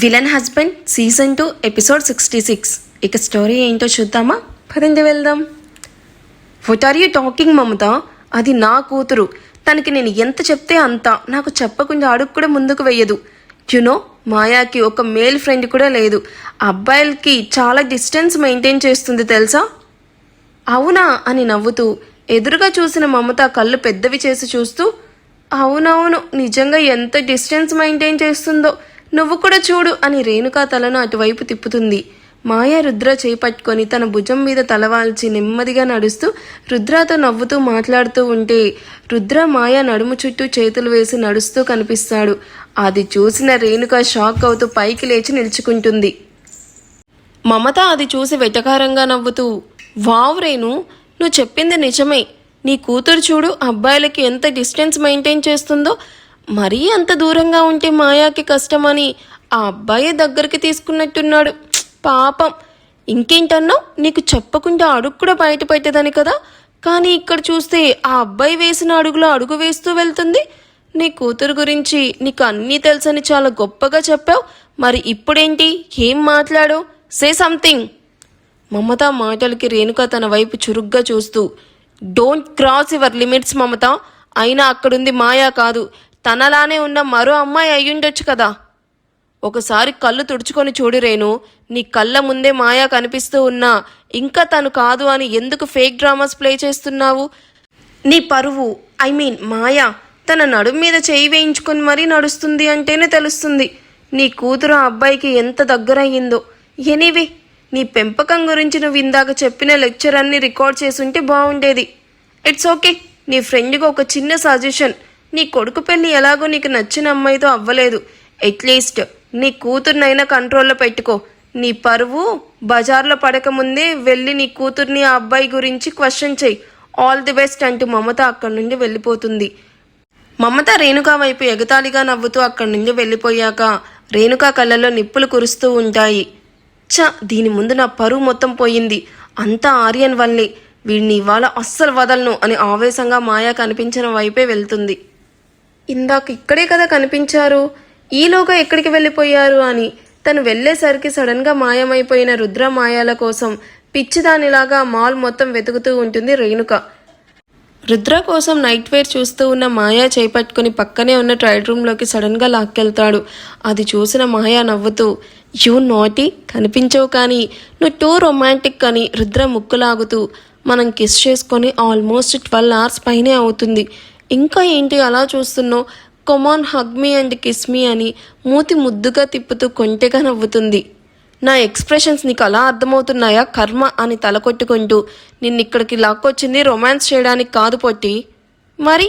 Villain husband season 2 episode 66. ఇక story ఏంటో చూద్దామా? పదండి వెళ్దాం. వాట్ ఆర్ యూ టాకింగ్ మమత? అది నా కూతురు. తనకి నేను ఎంత చెప్తే అంత. నాకు చెప్పకుండా అడుగు కూడా ముందుకు వెయ్యదు. యునో, మాయాకి ఒక మేల్ ఫ్రెండ్ కూడా లేదు. అబ్బాయిలకి చాలా డిస్టెన్స్ మెయింటైన్ చేస్తుంది తెలుసా? అవునా అని నవ్వుతూ ఎదురుగా చూసిన మమత కళ్ళు పెద్దవి చేసి చూస్తూ, అవునవును, నిజంగా ఎంత డిస్టెన్స్ మెయింటైన్ చేస్తుందో. నువ్వు కూడా చూడు అని రేణుకా తలను అటువైపు తిప్పుతుంది. మాయా రుద్ర చేపట్టుకొని తన భుజం మీద తలవాల్చి నెమ్మదిగా నడుస్తూ రుద్రతో నవ్వుతూ మాట్లాడుతూ ఉంటే రుద్ర మాయా నడుము చుట్టూ చేతులు వేసి నడుస్తూ కనిపిస్తాడు. అది చూసిన రేణుక షాక్ అవుతూ పైకి లేచి నిల్చుకుంటుంది. మమత అది చూసి వెటకారంగా నవ్వుతూ, వావ్ రేణు, నువ్వు చెప్పింది నిజమే. నీ కూతురు చూడు అబ్బాయిలకి ఎంత డిస్టెన్స్ మెయింటైన్ చేస్తుందో. మరీ అంత దూరంగా ఉంటే మాయాకి కష్టమని ఆ అబ్బాయి దగ్గరికి తీసుకున్నట్టున్నాడు. పాపం. ఇంకేంటన్నావు? నీకు చెప్పకుండా అడుగు కూడా బయట పెట్టదని కదా. కానీ ఇక్కడ చూస్తే ఆ అబ్బాయి వేసిన అడుగులో అడుగు వేస్తూ వెళ్తుంది. నీ కూతురు గురించి నీకు అన్నీ తెలుసని చాలా గొప్పగా చెప్పావు. మరి ఇప్పుడేంటి? ఏం మాట్లాడావు? Say something. మమత మాటలకి రేణుక తన వైపు చురుగ్గా చూస్తూ, డోంట్ క్రాస్ యువర్ లిమిట్స్ మమత. అయినా అక్కడుంది మాయా కాదు, తనలానే ఉన్న మరో అమ్మాయి అయ్యుండొచ్చు కదా. ఒకసారి కళ్ళు తుడుచుకొని చూడు రేణు. నీ కళ్ళ ముందే మాయా కనిపిస్తూ ఉన్నా ఇంకా తను కాదు అని ఎందుకు ఫేక్ డ్రామాస్ ప్లే చేస్తున్నావు? నీ పరువు, మాయా తన నడుము మీద చేయి వేయించుకొని మరీ నడుస్తుంది అంటేనే తెలుస్తుంది నీ కూతురు ఆ అబ్బాయికి ఎంత దగ్గరయ్యిందో. ఎనీవే, నీ పెంపకం గురించి నువ్వు ఇందాక చెప్పిన లెక్చర్ అన్ని రికార్డ్ చేసుంటే బాగుండేది. It's okay. నీ ఫ్రెండ్గా ఒక చిన్న సజెషన్. నీ కొడుకు పెళ్ళి ఎలాగో నీకు నచ్చిన అమ్మాయితో అవ్వలేదు. అట్లీస్ట్ నీ కూతుర్నైనా కంట్రోల్లో పెట్టుకో. నీ పరువు బజార్లో పడకముందే వెళ్ళి నీ కూతుర్ని ఆ అబ్బాయి గురించి క్వశ్చన్ చెయ్యి. ఆల్ ది బెస్ట్ అంటూ మమత అక్కడి నుండి వెళ్ళిపోతుంది. మమత రేణుక వైపు ఎగతాళిగా నవ్వుతూ అక్కడి నుండి వెళ్ళిపోయాక రేణుక కళ్ళల్లో నిప్పులు కురుస్తూ ఉంటాయి. దీని ముందు నా పరువు మొత్తం పోయింది. అంతా ఆర్యన్ వల్లే. వీడిని ఇవాళ అస్సలు వదలను అని ఆవేశంగా మాయా కనిపించిన వైపే వెళ్తుంది. ఇందాక ఇక్కడే కదా కనిపించారు, ఈలోగా ఎక్కడికి వెళ్ళిపోయారు అని తను వెళ్ళేసరికి సడన్గా మాయమైపోయిన రుద్ర మాయాల కోసం పిచ్చిదానిలాగా మాల్ మొత్తం వెతుకుతూ ఉంటుంది రేణుక. రుద్ర కోసం నైట్ వేర్ చూస్తూ ఉన్న మాయా చేపట్టుకుని పక్కనే ఉన్న ట్రైల్ రూమ్లోకి సడన్గా లాక్కెళ్తాడు. అది చూసిన మాయా నవ్వుతూ, యూ నాటీ, కనిపించవు కానీ నువ్వు టూ రొమాంటిక్ అని రుద్ర ముక్కులాగుతూ, మనం కిస్ చేసుకొని ఆల్మోస్ట్ 12 hours పైనే అవుతుంది. ఇంకా ఏంటి అలా చూస్తున్నావు? Come on hug me and kiss me అని మూతి ముద్దుగా తిప్పుతూ కొంటెగా నవ్వుతుంది. నా ఎక్స్ప్రెషన్స్ నీకు అలా అర్థమవుతున్నాయా కర్మ అని తలకొట్టుకుంటూ, నిన్నిక్కడికి లాక్కొచ్చింది రొమాన్స్ చేయడానికి కాదు పొట్టి. మరి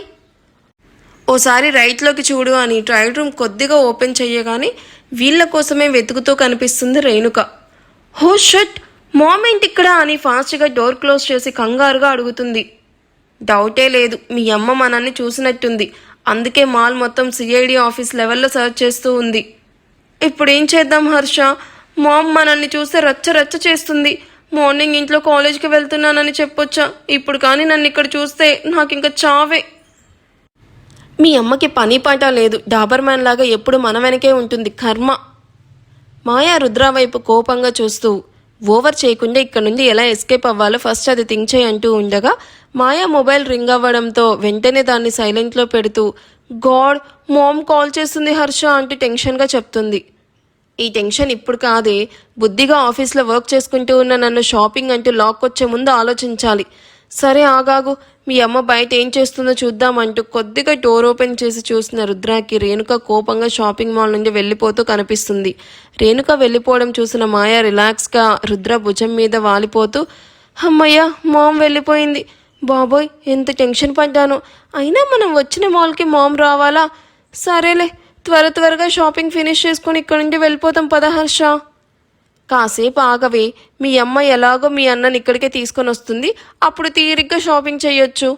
ఓసారి రైట్లోకి చూడు అని ట్రయల్ రూమ్ కొద్దిగా ఓపెన్ చెయ్యగానే వీళ్ళ కోసమే వెతుకుతూ కనిపిస్తుంది రేణుక. హో షట్, మామెంట్ ఇక్కడ అని ఫాస్ట్గా డోర్ క్లోజ్ చేసి కంగారుగా అడుగుతుంది. డౌటే లేదు, మీ అమ్మ మనల్ని చూసినట్టుంది. అందుకే మాల్ మొత్తం సిఐడి ఆఫీస్ లెవెల్లో సర్చ్ చేస్తూ ఉంది. ఇప్పుడు ఏం చేద్దాం హర్ష? మామ్ మనల్ని చూస్తే రచ్చ రచ్చ చేస్తుంది. మార్నింగ్ ఇంట్లో కాలేజ్కి వెళ్తున్నానని చెప్పొచ్చా? ఇప్పుడు కానీ నన్ను ఇక్కడ చూస్తే నాకు ఇంకా చావే. మీ అమ్మకి పని పాట లేదు, డాబర్ మ్యాన్ లాగా ఎప్పుడు మన వెనకే ఉంటుంది, కర్మ. మాయా రుద్ర వైపు కోపంగా చూస్తూ, ఓవర్ చేయకుండా ఇక్కడ నుండి ఎలా ఎస్కేప్ అవ్వాలో ఫస్ట్ అది థింక్ చేయి అంటూ ఉండగా మాయా మొబైల్ రింగ్ అవ్వడంతో వెంటనే దాన్ని సైలెంట్లో పెడుతూ, గాడ్, మామ్ కాల్ చేస్తుంది హర్ష అంటూ టెన్షన్గా చెప్తుంది. ఈ టెన్షన్ ఇప్పుడు కాదే, బుద్ధిగా ఆఫీస్లో వర్క్ చేసుకుంటూ ఉన్న నన్ను షాపింగ్ అంటూ లాక్కొచ్చే ముందు ఆలోచించాలి. సరే ఆగాగు, మీ అమ్మ బయట ఏం చేస్తుందో చూద్దామంటూ కొద్దిగా డోర్ ఓపెన్ చేసి చూసిన రుద్రాకి రేణుక కోపంగా షాపింగ్ మాల్ నుండి వెళ్ళిపోతూ కనిపిస్తుంది. రేణుక వెళ్ళిపోవడం చూసిన మాయా రిలాక్స్గా రుద్ర భుజం మీద వాలిపోతూ, అమ్మయ్య, మామ్ వెళ్ళిపోయింది. బాబోయ్, ఎంత టెన్షన్ పడ్డాను. అయినా మనం వచ్చిన మాల్కి మామ్ రావాలా? సరేలే, త్వరగా షాపింగ్ ఫినిష్ చేసుకొని ఇక్కడ నుండి వెళ్ళిపోతాం పద హర్ష. కాసేపు ఆగవే, మీ అమ్మ ఎలాగో మీ అన్నని ఇక్కడికే తీసుకొని వస్తుంది, అప్పుడు తీరిగ్గా షాపింగ్ చేయొచ్చు.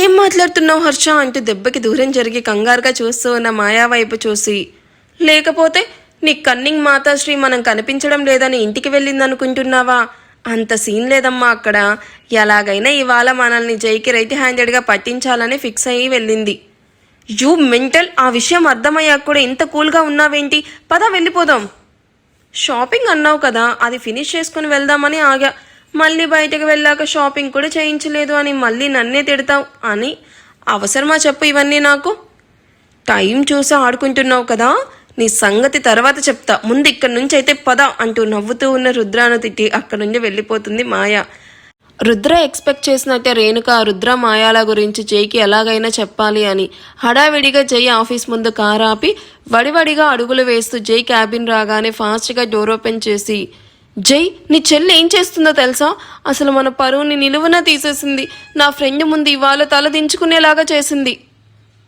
ఏం మాట్లాడుతున్నావు హర్ష అంటూ దెబ్బకి దూరం జరిగి కంగారుగా చూస్తూ ఉన్న మాయా వైపు చూసి, లేకపోతే నీ కన్నింగ్ మాతాశ్రీ మనం కనిపించడం లేదని ఇంటికి వెళ్ళిందనుకుంటున్నావా? అంత సీన్ లేదమ్మా అక్కడ. ఎలాగైనా ఇవాళ మనల్ని జైకి రైట్ హ్యాండెడ్గా పట్టించాలని ఫిక్స్ అయ్యి వెళ్ళింది. యూ మెంటల్, ఆ విషయం అర్థమయ్యాక కూడా ఇంత కూల్గా ఉన్నావేంటి? పద వెళ్ళిపోదాం. షాపింగ్ అన్నావు కదా, అది ఫినిష్ చేసుకుని వెళ్దామని ఆగా. మళ్ళీ బయటకు వెళ్ళాక షాపింగ్ కూడా చేయించలేదు అని మళ్ళీ నన్నే తిడతావు అని. అవసరమా చెప్పు ఇవన్నీ నాకు? టైం చూసి ఆడుకుంటున్నావు కదా, నీ సంగతి తర్వాత చెప్తా. ముందు ఇక్కడి నుంచి అయితే పద అంటూ నవ్వుతూ ఉన్న రుద్రాను తిట్టి అక్కడి నుంచి వెళ్ళిపోతుంది మాయ. రుద్ర ఎక్స్పెక్ట్ చేసినట్టే రేణుక రుద్ర మాయాల గురించి జైకి ఎలాగైనా చెప్పాలి అని హడావిడిగా జై ఆఫీస్ ముందు కారు ఆపి వడివడిగా అడుగులు వేస్తూ జై క్యాబిన్ రాగానే ఫాస్ట్గా డోర్ ఓపెన్ చేసి, జై, నీ చెల్లి ఏం చేస్తుందో తెలుసా? అసలు మన పరువుని నిలువున తీసేసింది. నా ఫ్రెండ్ ముందు ఇవాళ తల దించుకునేలాగా చేసింది.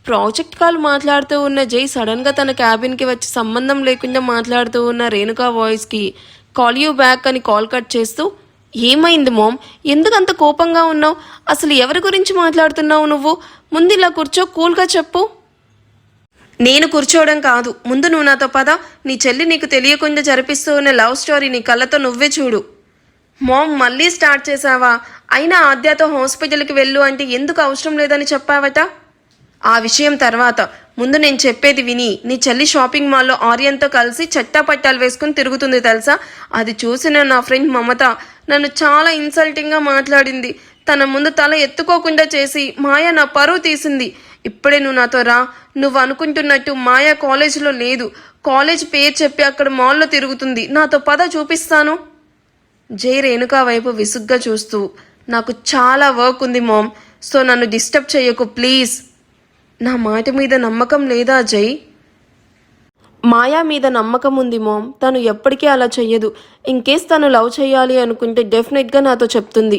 ప్రాజెక్ట్ కాల్ మాట్లాడుతూ ఉన్న జై సడన్గా తన క్యాబిన్కి వచ్చి సంబంధం లేకుండా మాట్లాడుతూ ఉన్న రేణుకా వాయిస్కి కాల్ యూ బ్యాక్ అని కాల్ కట్ చేస్తూ, ఏమైంది మామ్, ఎందుకు అంత కోపంగా ఉన్నావు? అసలు ఎవరి గురించి మాట్లాడుతున్నావు నువ్వు? ముందు ఇలా కూర్చో, కూల్గా చెప్పు. నేను కూర్చోవడం కాదు, ముందు నువ్వు నాతో పద. నీ చెల్లి నీకు తెలియకుండా జరిపిస్తూ ఉన్న లవ్ స్టోరీ నీ కళ్ళతో నువ్వే చూడు. మామ్, మళ్ళీ స్టార్ట్ చేసావా? అయినా ఆద్యతో హాస్పిటల్కి వెళ్ళు అంటే ఎందుకు అవసరం లేదని చెప్పావట? ఆ విషయం తర్వాత, ముందు నేను చెప్పేది విని. నీ చెల్లి షాపింగ్ మాల్లో ఆర్యన్తో కలిసి చట్టాపట్టాలు వేసుకుని తిరుగుతుంది తెలుసా? అది చూసిన నా ఫ్రెండ్ మమత నన్ను చాలా ఇన్సల్టింగ్గా మాట్లాడింది. తన ముందు తల ఎత్తుకోకుండా చేసి మాయ నా పరువు తీసింది. ఇప్పుడే నువ్వు నాతో రా. నువ్వు అనుకుంటున్నట్టు మాయ కాలేజీలో లేదు. కాలేజ్ పేరు చెప్పి అక్కడ మాల్లో తిరుగుతుంది. నాతో పద, చూపిస్తాను. జై రేణుకా వైపు విసుగ్గా చూస్తూ, నాకు చాలా వర్క్ ఉంది మామ్, సో నన్ను డిస్టర్బ్ చేయకు ప్లీజ్. నా మాట మీద నమ్మకం లేదా జై? మాయా మీద నమ్మకం ఉంది మామ్. తను ఎప్పటికీ అలా చెయ్యదు. ఇన్కేస్ తను లవ్ చేయాలి అనుకుంటే డెఫినెట్గా నాతో చెప్తుంది.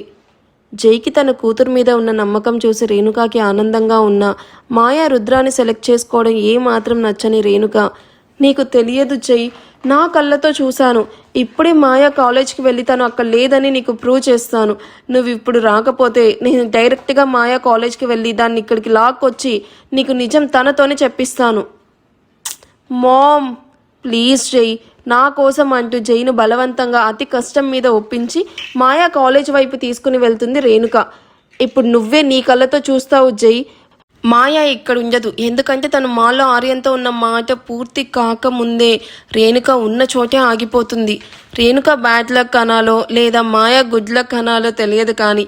జైకి తన కూతురు మీద ఉన్న నమ్మకం చూసి రేణుకాకి ఆనందంగా ఉన్నా మాయా రుద్రాన్ని సెలెక్ట్ చేసుకోవడం ఏమాత్రం నచ్చని రేణుక, నీకు తెలియదు జై, నా కళ్ళతో చూశాను. ఇప్పుడే మాయా కాలేజ్కి వెళ్ళి తను అక్కడ లేదని నీకు ప్రూవ్ చేస్తాను. నువ్వు ఇప్పుడు రాకపోతే నేను డైరెక్ట్గా మాయా కాలేజ్కి వెళ్ళి దాన్ని ఇక్కడికి లాక్కొచ్చి నీకు నిజం తనతోనే చెప్పిస్తాను. మామ్ ప్లీజ్ జై, నా కోసం అంటూ జైను బలవంతంగా అతి కష్టం మీద ఒప్పించి మాయా కాలేజ్ వైపు తీసుకుని వెళ్తుంది రేణుక. ఇప్పుడు నువ్వే నీ కళ్ళతో చూస్తావు జై, మాయా ఇక్కడ ఉండదు. ఎందుకంటే తను మాల్లో ఆర్యంతో ఉన్న మాట పూర్తి కాకముందే రేణుక ఉన్న చోటే ఆగిపోతుంది. రేణుక బ్యాడ్ లక్ అనాలో లేదా మాయా గుడ్ లక్ అనాలో తెలియదు, కానీ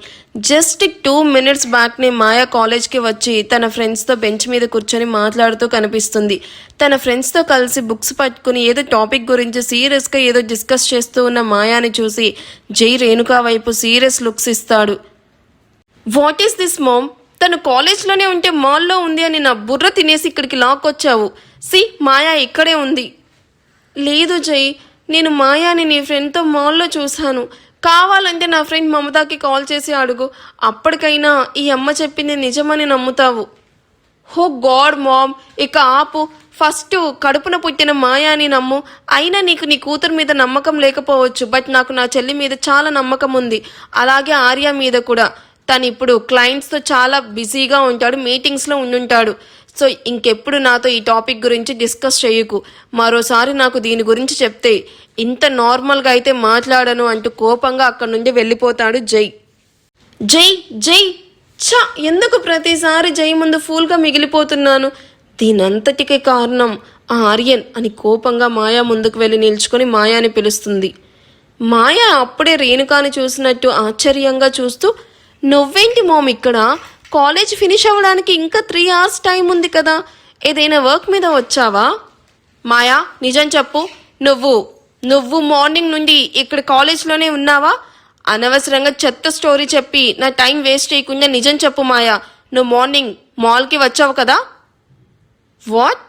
జస్ట్ 2 minutes బ్యాక్నే మాయా కాలేజ్కి వచ్చి తన ఫ్రెండ్స్తో బెంచ్ మీద కూర్చొని మాట్లాడుతూ కనిపిస్తుంది. తన ఫ్రెండ్స్తో కలిసి బుక్స్ పట్టుకుని ఏదో టాపిక్ గురించి సీరియస్గా ఏదో డిస్కస్ చేస్తూ ఉన్న మాయాని చూసి జై రేణుక వైపు సీరియస్ లుక్స్ ఇస్తాడు. What is this mom? తను కాలేజ్లోనే ఉంటే మాల్లో ఉంది అని నా బుర్ర తినేసి ఇక్కడికి లాక్కొచ్చావు. మాయా ఇక్కడే ఉంది. లేదు జై, నేను మాయాని నీ ఫ్రెండ్తో మాల్లో చూశాను. కావాలంటే నా ఫ్రెండ్ మమతాకి కాల్ చేసి అడుగు. అప్పటికైనా ఈ అమ్మ చెప్పింది నిజమని నమ్ముతావు. హో గాడ్ మామ్, ఇక ఆపు. ఫస్ట్ కడుపున పుట్టిన మాయాని నమ్ము. అయినా నీకు నీ కూతురు మీద నమ్మకం లేకపోవచ్చు, బట్ నాకు నా చెల్లి మీద చాలా నమ్మకం ఉంది. అలాగే ఆర్య మీద కూడా. తను ఇప్పుడు క్లయింట్స్తో చాలా బిజీగా ఉంటాడు, మీటింగ్స్లో ఉండుంటాడు. సో ఇంకెప్పుడు నాతో ఈ టాపిక్ గురించి డిస్కస్ చేయకు. మరోసారి నాకు దీని గురించి చెప్తే ఇంత నార్మల్గా అయితే మాట్లాడను అంటూ కోపంగా అక్కడి నుండి వెళ్ళిపోతాడు జై. జై జై ఛా, ఎందుకు ప్రతిసారి జై ముందు ఫూల్గా మిగిలిపోతున్నాను? దీనంతటికి కారణం ఆర్యన్ అని కోపంగా మాయా ముందుకు వెళ్ళి నిల్చుకొని మాయాని పిలుస్తుంది. మాయా అప్పుడే రేణుకాని చూసినట్టు ఆశ్చర్యంగా చూస్తూ, నువ్వేంటి మామ్ ఇక్కడ? కాలేజ్ ఫినిష్ అవ్వడానికి ఇంకా 3 hours టైం ఉంది కదా, ఏదైనా వర్క్ మీద వచ్చావా? మాయా నిజం చెప్పు, నువ్వు మార్నింగ్ నుండి ఇక్కడ కాలేజ్లోనే ఉన్నావా? అనవసరంగా చెత్త స్టోరీ చెప్పి నా టైం వేస్ట్ చేయకుండా నిజం చెప్పు మాయా. నువ్వు మార్నింగ్ మాల్కి వచ్చావు కదా? వాట్?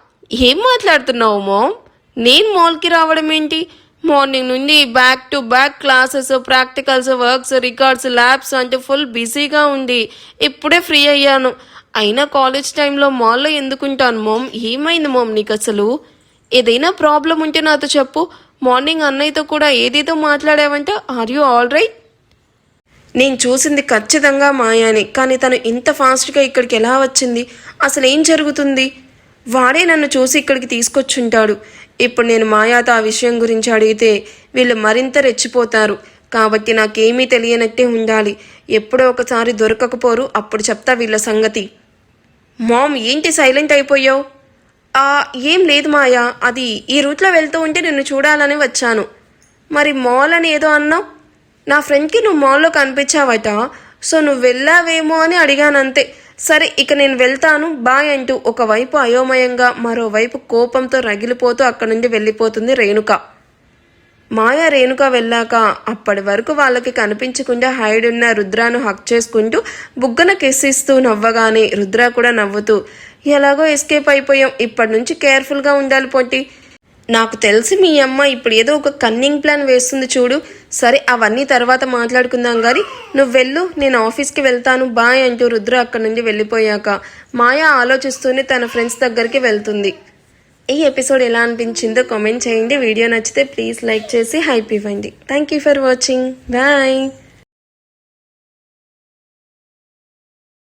ఏం మాట్లాడుతున్నావు మామ్? నేను మాల్కి రావడం ఏంటి? మార్నింగ్ నుండి back to back classes, practicals, works, records, labs అంటే ఫుల్ బిజీగా ఉంది. ఇప్పుడే ఫ్రీ అయ్యాను. అయినా కాలేజ్ టైంలో మాల్లో ఎందుకుంటాను మామ్? ఏమైంది మామ్ నీకు అసలు? ఏదైనా ప్రాబ్లం ఉంటే నాతో చెప్పు. మార్నింగ్ అన్నయ్యతో కూడా ఏదేదో మాట్లాడావంటే, ఆర్ యూ ఆల్ రైట్? నేను చూసింది ఖచ్చితంగా మాయాని, కానీ తను ఇంత ఫాస్ట్గా ఇక్కడికి ఎలా వచ్చింది? అసలు ఏం జరుగుతుంది? వాడే నన్ను చూసి ఇక్కడికి తీసుకొచ్చుంటాడు. ఇప్పుడు నేను మాయాతో ఆ విషయం గురించి అడిగితే వీళ్ళు మరింత రెచ్చిపోతారు. కాబట్టి నాకేమీ తెలియనట్టే ఉండాలి. ఎప్పుడో ఒకసారి దొరకకపోరు, అప్పుడు చెప్తా వీళ్ళ సంగతి. మామ్ ఏంటి సైలెంట్ అయిపోయావు? ఏం లేదు మాయా, అది ఈ రూట్లో వెళ్తూ ఉంటే నిన్ను చూడాలని వచ్చాను. మరి మాల్ అని ఏదో అన్నావు. నా ఫ్రెండ్కి నువ్వు మాల్లో కనిపించావట, సో నువ్వు వెళ్ళావేమో అని అడిగానంతే. సరే ఇక నేను వెళ్తాను బాయ్ అంటూ ఒకవైపు అయోమయంగా మరోవైపు కోపంతో రగిలిపోతూ అక్కడి నుండి వెళ్ళిపోతుంది రేణుక. మాయా రేణుక వెళ్ళాక అప్పటి వరకు వాళ్ళకి కనిపించకుండా హైడ్ ఉన్న రుద్రాను హక్ చేసుకుంటూ బుగ్గన కిస్సిస్తూ నవ్వగానే రుద్ర కూడా నవ్వుతూ, ఎలాగో ఎస్కేప్ అయిపోయాం, ఇప్పటి నుంచి కేర్ఫుల్గా ఉండాలి పొట్టి. నాకు తెలిసి మీ అమ్మ ఇప్పుడు ఏదో ఒక కన్నింగ్ ప్లాన్ వేస్తుంది చూడు. సరే అవన్నీ తర్వాత మాట్లాడుకుందాం కానీ నువ్వు వెళ్ళు, నేను ఆఫీస్కి వెళ్తాను బాయ్ అంటూ రుద్ర అక్కడి నుండి వెళ్ళిపోయాక మాయా ఆలోచిస్తూనే తన ఫ్రెండ్స్ దగ్గరికి వెళ్తుంది. ఈ ఎపిసోడ్ ఎలా అనిపించిందో కామెంట్ చేయండి. వీడియో నచ్చితే ప్లీజ్ లైక్ చేసి హైప్ ఇవ్వండి. Thank you for watching. Bye.